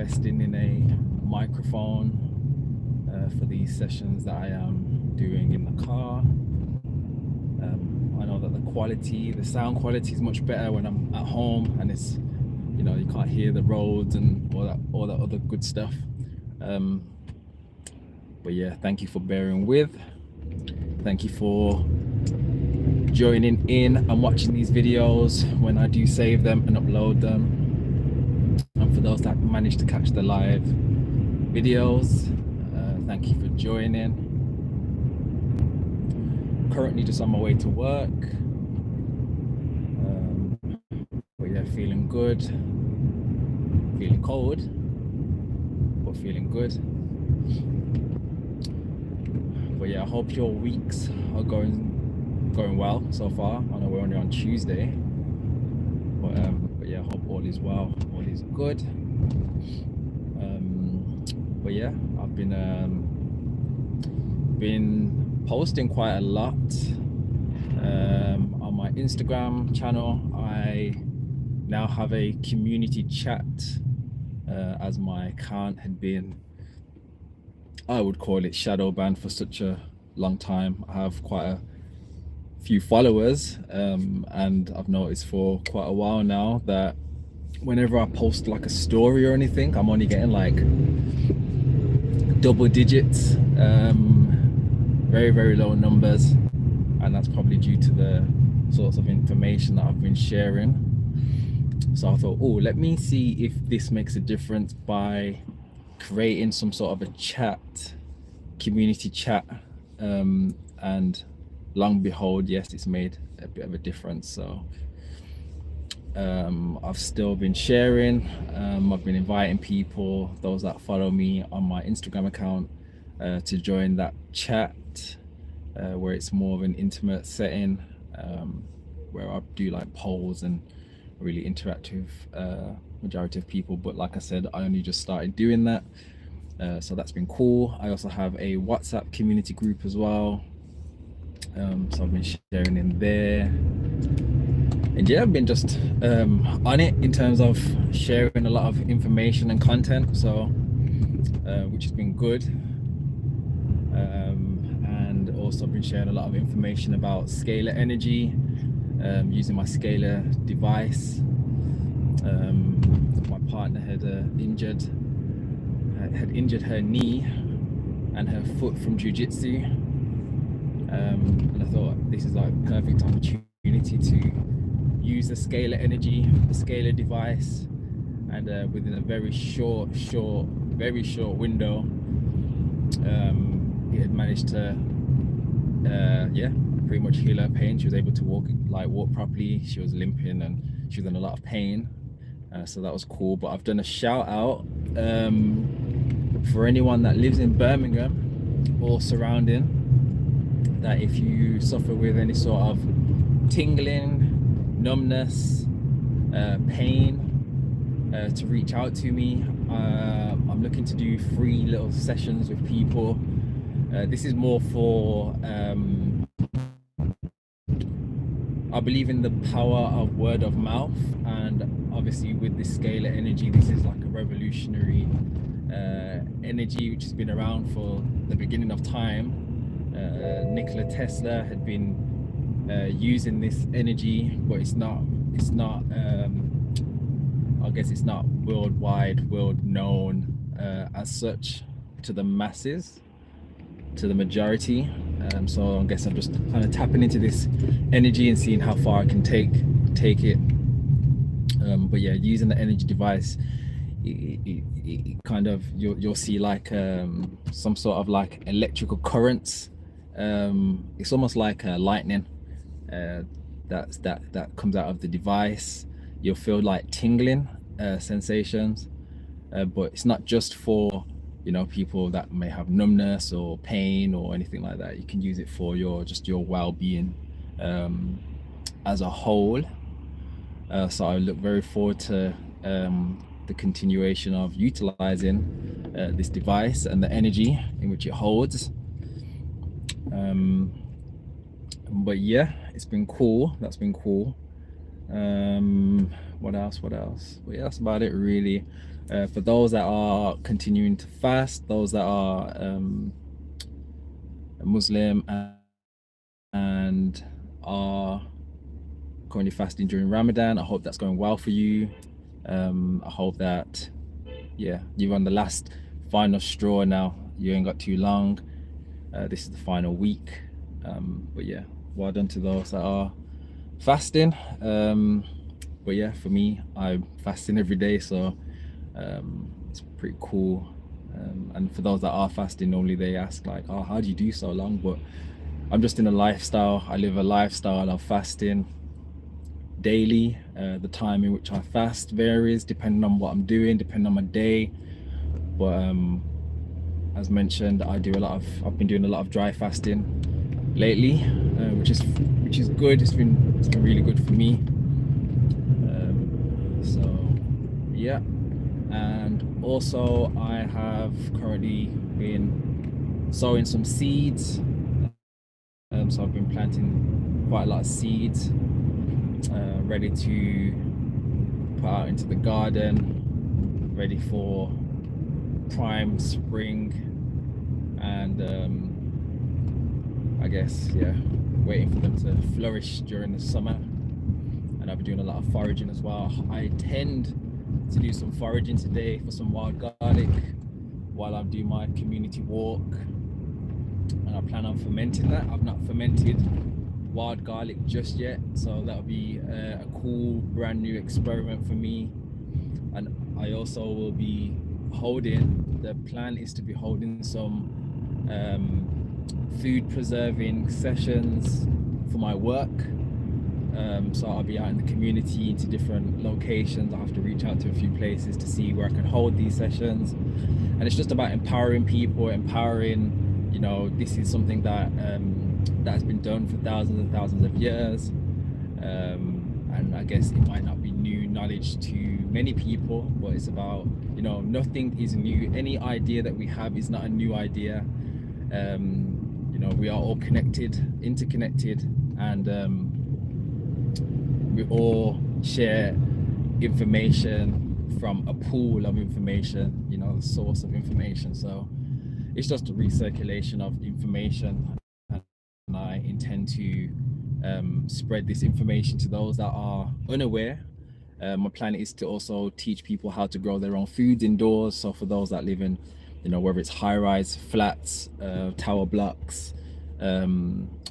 investing in a microphone for these sessions that I am doing in the car. I know that the sound quality is much better when I'm at home, and it's, you know, you can't hear the roads and all that other good stuff. But yeah, thank you for bearing with. Thank you for joining in and watching these videos when I do save them and upload them. And for those that managed to catch the live videos, thank you for joining. Currently just on my way to work. But yeah, feeling good. Feeling cold, but feeling good. But yeah, I hope your weeks are going well so far. I know we're only on Tuesday, but yeah, I hope all is well, all is good. But yeah, I've been posting quite a lot on my Instagram channel. I now have a community chat, as my account had been, I would call it, shadow banned for such a long time. I have quite a few followers, and I've noticed for quite a while now that whenever I post like a story or anything, I'm only getting like double digits, very, very low numbers, and that's probably due to the sorts of information that I've been sharing. So I thought, oh, let me see if this makes a difference by creating some sort of a chat, community chat, and long behold, yes, it's made a bit of a difference. So I've still been sharing. I've been inviting people, those that follow me on my Instagram account, to join that chat, where it's more of an intimate setting, where I do like polls and really interact with majority of people. But like I said, I only just started doing that, so that's been cool. I also have a WhatsApp community group as well, so I've been sharing in there, and yeah, I've been just on it in terms of sharing a lot of information and content, so which has been good. And also been sharing a lot of information about scalar energy, using my scalar device. My partner had injured her knee and her foot from jiu-jitsu, and I thought this is like a perfect opportunity to use the scalar energy, the scalar device, and within a very short window, it had managed to yeah, pretty much heal her pain. She was able to walk properly. She was limping and she was in a lot of pain, so that was cool. But I've done a shout out for anyone that lives in Birmingham or surrounding, that if you suffer with any sort of tingling, numbness, pain, to reach out to me. I'm looking to do free little sessions with people. This is more for, I believe in the power of word of mouth, and obviously with this scalar energy, this is like a revolutionary energy which has been around for the beginning of time. Nikola Tesla had been using this energy, but it's not I guess it's not world known as such to the masses, to the majority. So I guess I'm just kind of tapping into this energy and seeing how far I can take it. But yeah, using the energy device, it kind of, you'll see like some sort of like electrical currents. It's almost like lightning that comes out of the device. You'll feel like tingling sensations, but it's not just for, you know, people that may have numbness or pain or anything like that. You can use it for your well-being as a whole. So I look very forward to the continuation of utilizing this device and the energy in which it holds. But yeah, it's been cool. That's been cool. What else? Well, yeah, that's about it really. For those that are continuing to fast, those that are Muslim and are currently fasting during Ramadan, I hope that's going well for you. I hope that, yeah, you're on the last final straw now. You ain't got too long. This is the final week. But yeah, well done to those that are fasting. But yeah, for me, I'm fasting every day, so it's pretty cool. And for those that are fasting, normally they ask like, "Oh, how do you do so long?" But I'm just in a lifestyle. I live a lifestyle of fasting daily. The time in which I fast varies depending on what I'm doing, depending on my day. But as mentioned, I've been doing a lot of dry fasting lately, which is good. It's been really good for me. So yeah, and also I have currently been sowing some seeds. So I've been planting quite a lot of seeds, ready to put out into the garden, ready for prime spring, and I guess, yeah, waiting for them to flourish during the summer. And I'll be doing a lot of foraging as well. I tend to do some foraging today for some wild garlic while I do my community walk, and I plan on fermenting that. I've not fermented wild garlic just yet, so that'll be a cool brand new experiment for me. And I also will be the plan is to be holding some food preserving sessions for my work. So I'll be out in the community into different locations. I have to reach out to a few places to see where I can hold these sessions, and it's just about empowering people, you know, this is something that has been done for thousands and thousands of years, and I guess it might not be new knowledge to many people, but it's about, you know, nothing is new. Any idea that we have is not a new idea. You know, we are all interconnected, and we all share information from a pool of information, you know, the source of information. So it's just a recirculation of information, and I intend to spread this information to those that are unaware. My plan is to also teach people how to grow their own foods indoors. So for those that live in, you know, whether it's high-rise flats, tower blocks,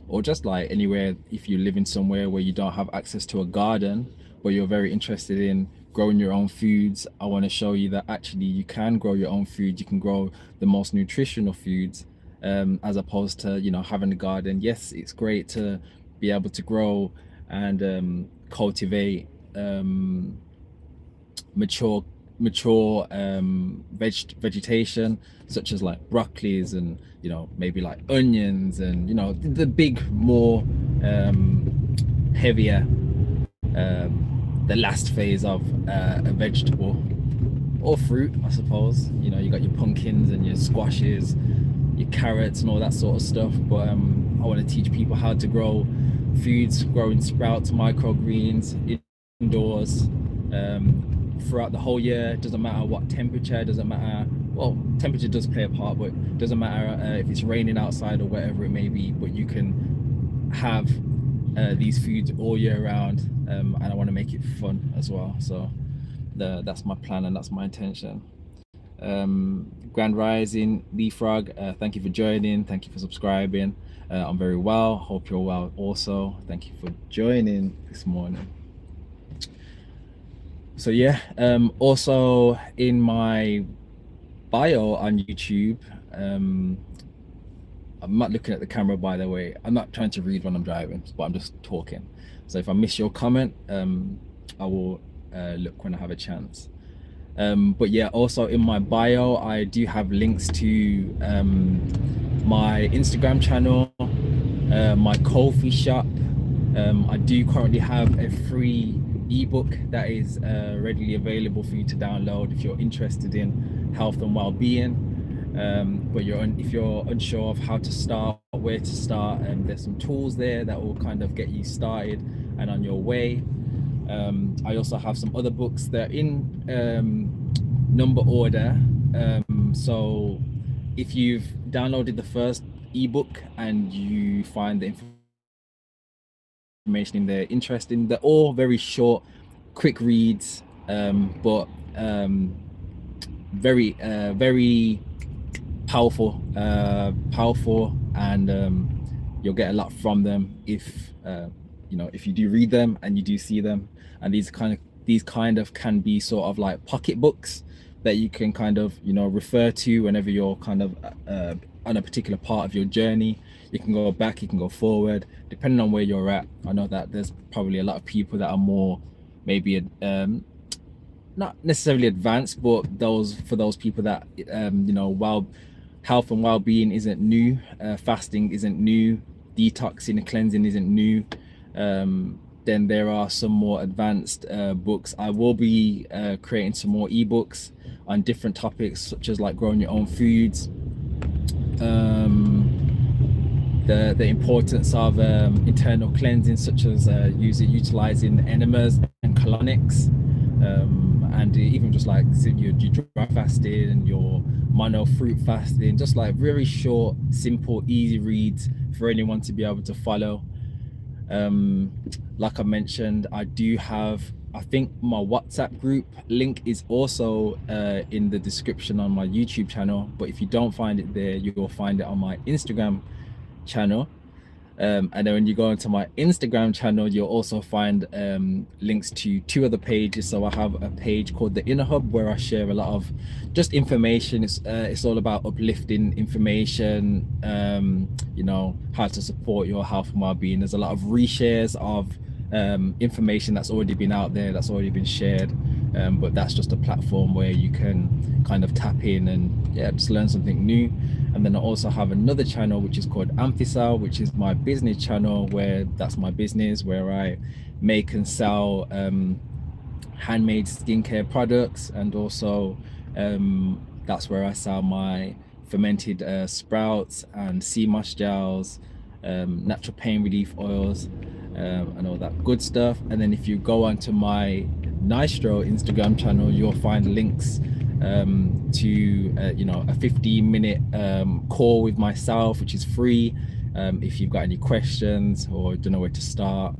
or just like anywhere, if you live in somewhere where you don't have access to a garden, but you're very interested in growing your own foods, I want to show you that actually you can grow your own food. You can grow the most nutritional foods, as opposed to, you know, having a garden. Yes, it's great to be able to grow and cultivate mature vegetation, such as like broccolis and, you know, maybe like onions and, you know, the big, more heavier, the last phase of a vegetable or fruit, I suppose. You know, you got your pumpkins and your squashes, your carrots and all that sort of stuff. But I want to teach people how to grow foods, growing sprouts, microgreens indoors, throughout the whole year. Doesn't matter what temperature, doesn't matter, well, temperature does play a part, but doesn't matter if it's raining outside or whatever it may be, but you can have these foods all year round, and I want to make it fun as well. So that's my plan and that's my intention. Grand Rising, Leafrog, thank you for joining, thank you for subscribing. I'm very well, hope you're well also. Thank you for joining this morning. So yeah, also in my bio on YouTube, I'm not looking at the camera, by the way. I'm not trying to read when I'm driving, but I'm just talking. So if I miss your comment, I will look when I have a chance. But yeah, also in my bio, I do have links to my Instagram channel, my Ko-fi shop. I do currently have a free ebook that is readily available for you to download if you're interested in health and well-being. But if you're unsure of how to start, where to start, there's some tools there that will kind of get you started and on your way. I also have some other books that are in number order. So if you've downloaded the first ebook and you find the information in there interesting, they're all very short, quick reads, but very powerful, and you'll get a lot from them if if you do read them and you do see them. And these kind of can be sort of like pocket books that you can kind of refer to whenever you're kind of on a particular part of your journey. You can go back, you can go forward, depending on where you're at. I know that there's probably a lot of people that are more maybe not necessarily advanced, but for those people that while health and well-being isn't new, fasting isn't new, detoxing and cleansing isn't new, then there are some more advanced books. I will be creating some more ebooks on different topics, such as like growing your own foods, the importance of internal cleansing, such as utilizing enemas and colonics, and even just like your dry fasting and your mono fruit fasting, just like very short, simple, easy reads for anyone to be able to follow. Like I mentioned, I do have, I think my WhatsApp group link is also in the description on my YouTube channel, but if you don't find it there, you will find it on my Instagram channel. And then when you go into my Instagram channel, you'll also find links to 2 other pages. So I have a page called the Inner Hub, where I share a lot of just information. It's all about uplifting information, how to support your health and well-being. There's a lot of reshares of information that's already been out there, that's already been shared, but that's just a platform where you can kind of tap in and just learn something new. And then I also have another channel which is called Amphicel, which is my business channel, where that's my business, where I make and sell handmade skincare products, and also that's where I sell my fermented sprouts and sea moss gels, natural pain relief oils, and all that good stuff. And then if you go onto my Nystro Instagram channel, you'll find links to a 15-minute call with myself, which is free. If you've got any questions or don't know where to start,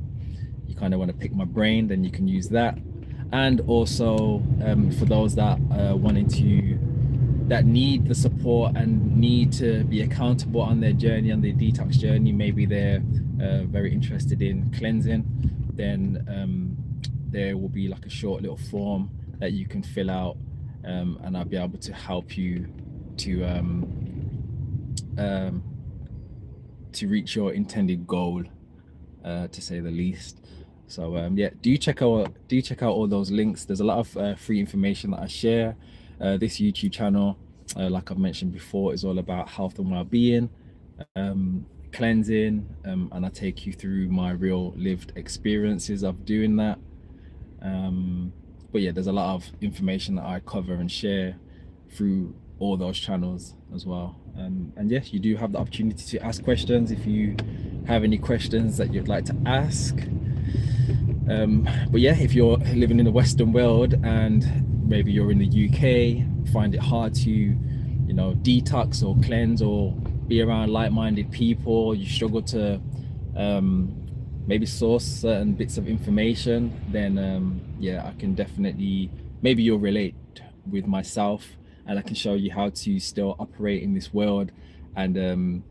you kind of want to pick my brain, then you can use that. And also for those that that need the support and need to be accountable on their journey, on their detox journey, maybe they're very interested in cleansing, then there will be like a short little form that you can fill out, and I'll be able to help you to reach your intended goal, to say the least. So do check out all those links. There's a lot of free information that I share. This YouTube channel, like I've mentioned before, is all about health and well-being, cleansing, and I take you through my real lived experiences of doing that. But yeah, there's a lot of information that I cover and share through all those channels as well. And yes, you do have the opportunity to ask questions if you have any questions that you'd like to ask. But yeah, if you're living in the Western world and maybe you're in the UK, find it hard to detox or cleanse or be around like-minded people, you struggle to maybe source certain bits of information, then I can definitely, maybe you'll relate with myself, and I can show you how to still operate in this world and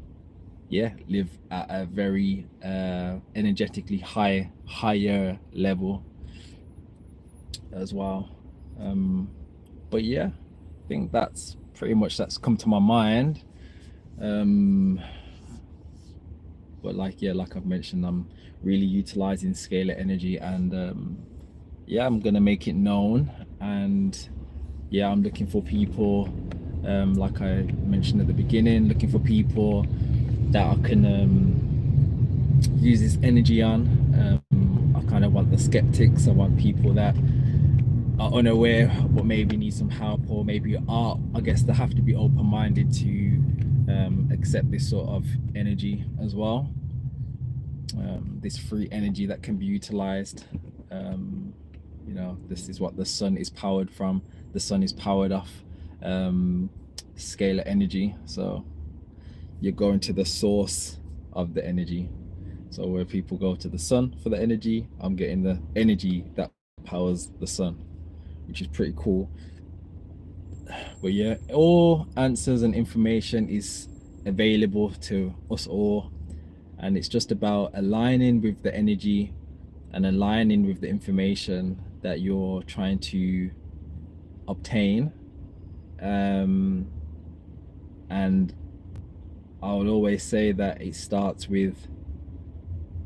live at a very energetically higher level as well. But yeah, I think that's pretty much that's come to my mind. But like I've mentioned, I'm really utilizing scalar energy, and I'm gonna make it known. And I'm looking for people, like I mentioned at the beginning, looking for people that I can use this energy on. I kind of want the skeptics. I want people that are unaware but maybe need some help, or maybe I guess they have to be open-minded to accept this sort of energy as well, this free energy that can be utilized. You know, this is what the sun is powered from. The sun is powered off scalar energy. So you're going to the source of the energy. So where people go to the sun for the energy, I'm getting the energy that powers the sun, which is pretty cool. But yeah, all answers and information is available to us all, and it's just about aligning with the energy and aligning with the information that you're trying to obtain. And I would always say that it starts with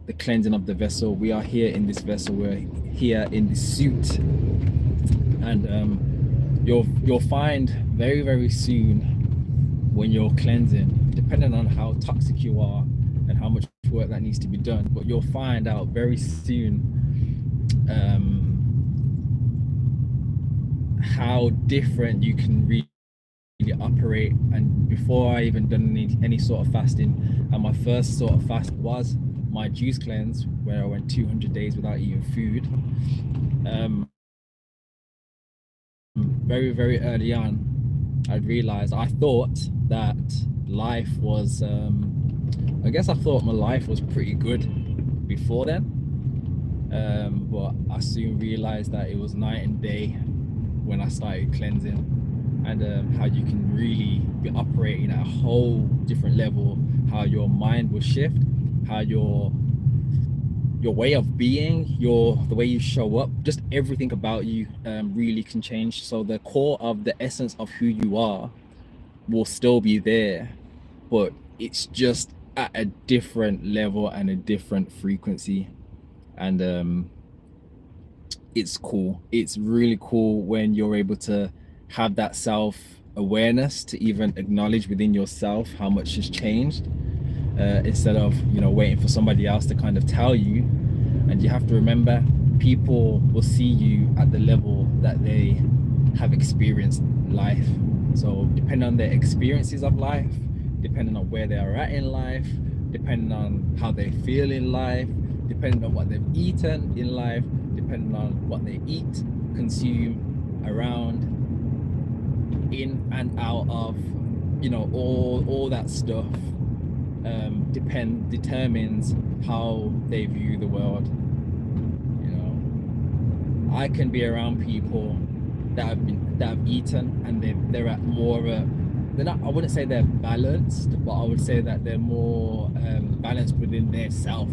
the cleansing of the vessel. We are here in this vessel, we're here in this suit, and you'll find very, very soon, when you're cleansing, depending on how toxic you are and how much work that needs to be done, but you'll find out very soon how different you can really operate. And before I even done any sort of fasting, and my first sort of fast was my juice cleanse, where I went 200 days without eating food. Very, very early on, I realized, I thought that life was I guess I thought my life was pretty good before then, but I soon realized that it was night and day when I started cleansing, and how you can really be operating at a whole different level, how your mind will shift, how your way of being, the way you show up, just everything about you really can change. So the core of the essence of who you are will still be there, but it's just at a different level and a different frequency. And it's cool. It's really cool when you're able to have that self-awareness, to even acknowledge within yourself how much has changed, instead of, you know, waiting for somebody else to kind of tell you. And you have to remember, people will see you at the level that they have experienced life. So depending on their experiences of life, depending on where they are at in life, depending on how they feel in life, depending on what they've eaten in life, depending on what they eat, consume, around, in and out of, you know, all that stuff determines how they view the world. You know, I can be around people that have eaten, and they're at more of a, they're not, I wouldn't say they're balanced, but I would say that they're more balanced within their self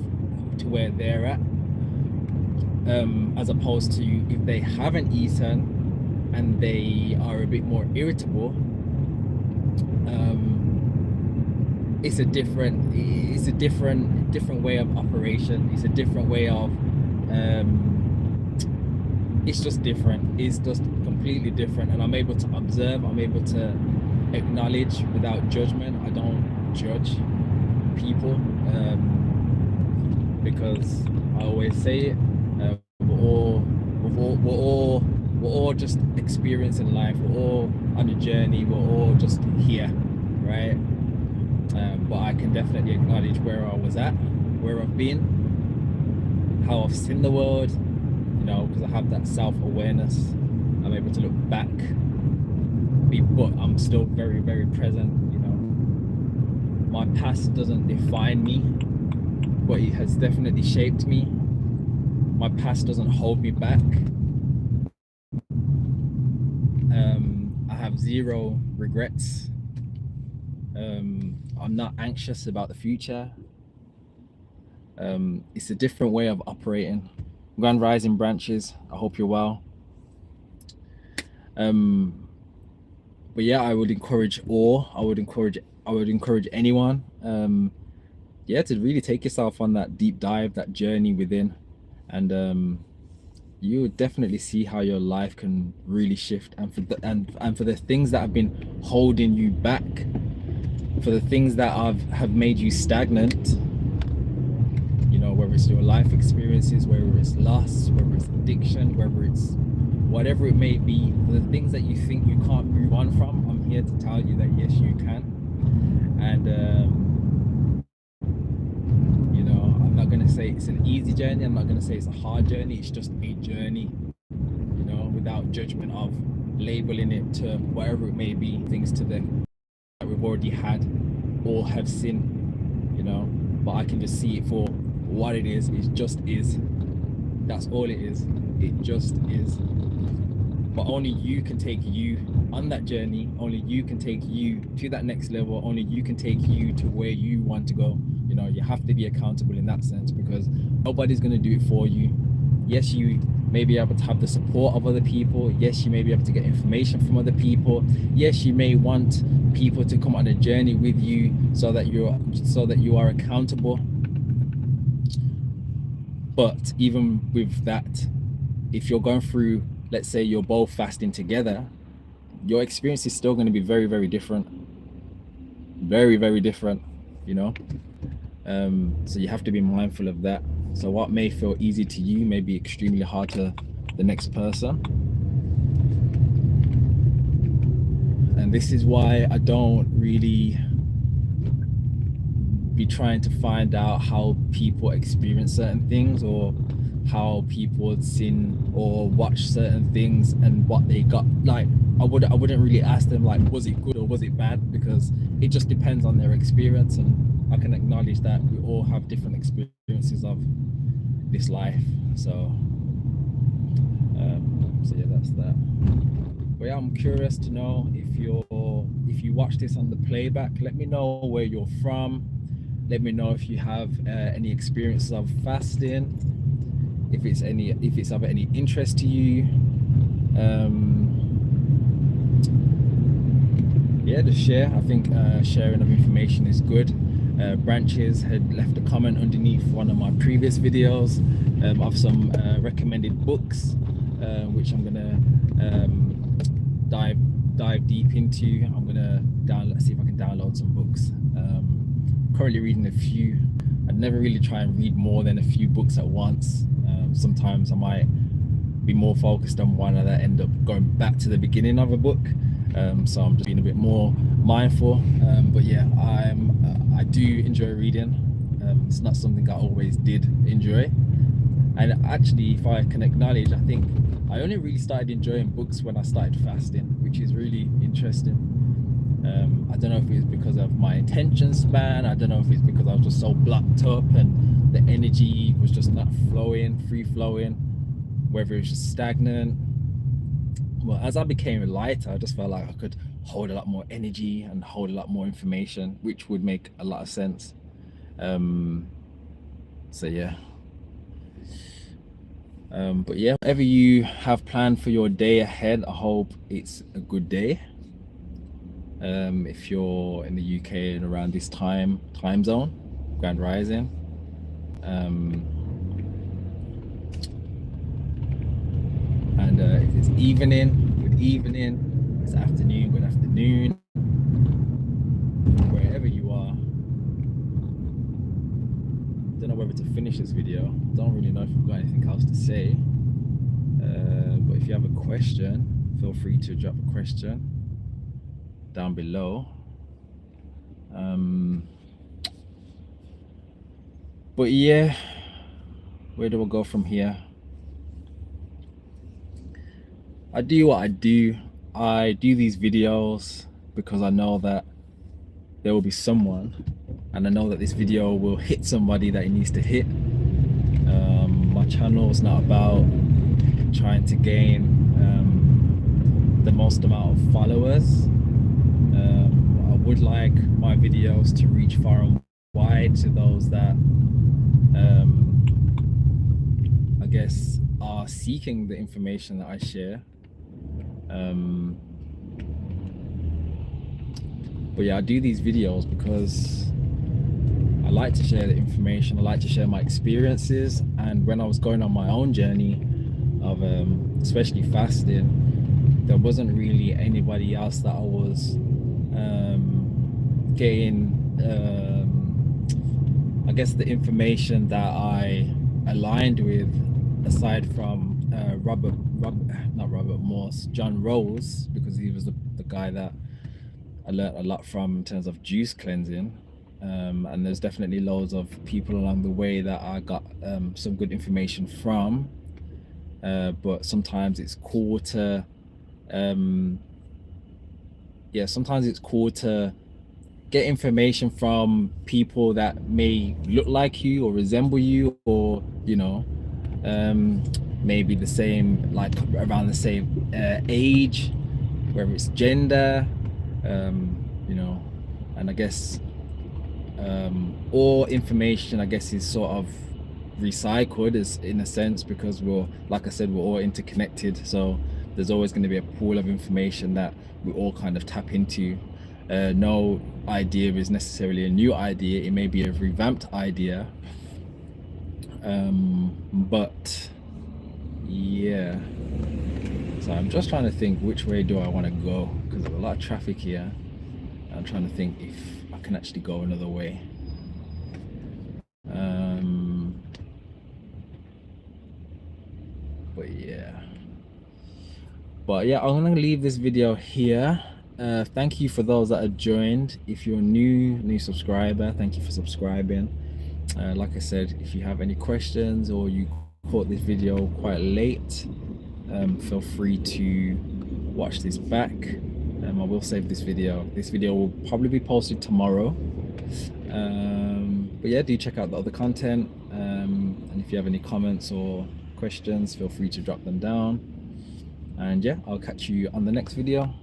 to where they're at, as opposed to if they haven't eaten and they are a bit more irritable. It's a different way of operation. It's a different way of it's just different. It's just completely different. And I'm able to observe, I'm able to acknowledge without judgment. I don't judge people, because I always say it, we're all just experiencing life. We're all on a journey. We're all just here, right? But I can definitely acknowledge where I was at, where I've been, how I've seen the world, you know, because I have that self-awareness. I'm able to look back, but I'm still very, very present. You know, my past doesn't define me, but it has definitely shaped me. My past doesn't hold me back. I have zero regrets. I'm not anxious about the future. It's a different way of operating. Grand Rising Branches, I hope you're well. But yeah, I would encourage anyone, yeah, to really take yourself on that deep dive, that journey within, and you would definitely see how your life can really shift. And for the things that have been holding you back, for the things that have made you stagnant, you know, whether it's your life experiences, whether it's loss, whether it's addiction, whether it's whatever it may be, for the things that you think you can't move on from, I'm here to tell you that yes, you can. And you know, I'm not going to say it's an easy journey, I'm not going to say it's a hard journey, it's just a journey. without judgment of labeling it to whatever it may be, things to the that we've already had or have seen, you know. But I can just see it for what it is. It just is. That's all it is. It just is. But only you can take you on that journey. Only you can take you to that next level. Only you can take you to where you want to go. You know, you have to be accountable in that sense, because nobody's going to do it for you. Yes, you may be able to have the support of other people. Yes, you may be able to get information from other people. Yes, you may want people to come on a journey with you so that you are accountable. But even with that, if you're going through, let's say you're both fasting together, your experience is still going to be very, very different. Very, very different, you know. So you have to be mindful of that. So what may feel easy to you may be extremely hard to the next person. And this is why I don't really be trying to find out how people experience certain things, or how people sin or watch certain things and what they got. Like, I wouldn't really ask them like, was it good or was it bad, because it just depends on their experience. And I can acknowledge that we all have different experiences of this life. So yeah, that's that. But yeah, I'm curious to know if you watch this on the playback, let me know where you're from. Let me know if you have any experiences of fasting, if it's of any interest to you. Yeah, just share. I think sharing of information is good. Branches had left a comment underneath one of my previous videos of some recommended books, which I'm gonna dive deep into. I'm gonna see if I can download some books. Currently reading a few. I'd never really try and read more than a few books at once. Sometimes I might be more focused on one and I end up going back to the beginning of a book. So I'm just being a bit more mindful. But yeah, I do enjoy reading. It's not something I always did enjoy. And actually, if I can acknowledge, I think I only really started enjoying books when I started fasting, which is really interesting. I don't know if it's because of my attention span. I don't know if it's because I was just so blocked up and the energy was just not free flowing, whether it's just stagnant. Well, as I became lighter, I just felt like I could hold a lot more energy and hold a lot more information, which would make a lot of sense. So yeah. But yeah, whatever you have planned for your day ahead, I hope it's a good day. If you're in the UK and around this time zone, Grand Rising. And if it's evening, good evening. If it's afternoon, good afternoon. Wherever you are. Don't know whether to finish this video. Don't really know if I've got anything else to say. But if you have a question, feel free to drop a question down below. But yeah, where do I go from here? I do what I do. I do these videos because I know that there will be someone, and I know that this video will hit somebody that it needs to hit. My channel is not about trying to gain the most amount of followers. I would like my videos to reach far and wide to those that I guess are seeking the information that I share. But yeah, I do these videos because I like to share the information. I like to share my experiences. And when I was going on my own journey of especially fasting, there wasn't really anybody else that I was getting I guess the information that I aligned with, aside from John Rose, because he was the guy that I learned a lot from in terms of juice cleansing. And there's definitely loads of people along the way that I got some good information from. but sometimes it's cool to sometimes it's cool to get information from people that may look like you or resemble you, or maybe the same, like around the same age, whether it's gender, and I guess all information, I guess, is sort of recycled, is in a sense, because like I said, we're all interconnected. So there's always going to be a pool of information that we all kind of tap into. No idea is necessarily a new idea. It may be a revamped idea, but yeah. So I'm just trying to think, which way do I want to go, because there's a lot of traffic here. I'm trying to think if I can actually go another way. But yeah, I'm gonna leave this video here. Thank you for those that have joined. If you're new subscriber, thank you for subscribing. Like I said, if you have any questions or you caught this video quite late, feel free to watch this back. I will save this video. This video will probably be posted tomorrow. But yeah, do check out the other content. And if you have any comments or questions, feel free to drop them down. And yeah, I'll catch you on the next video.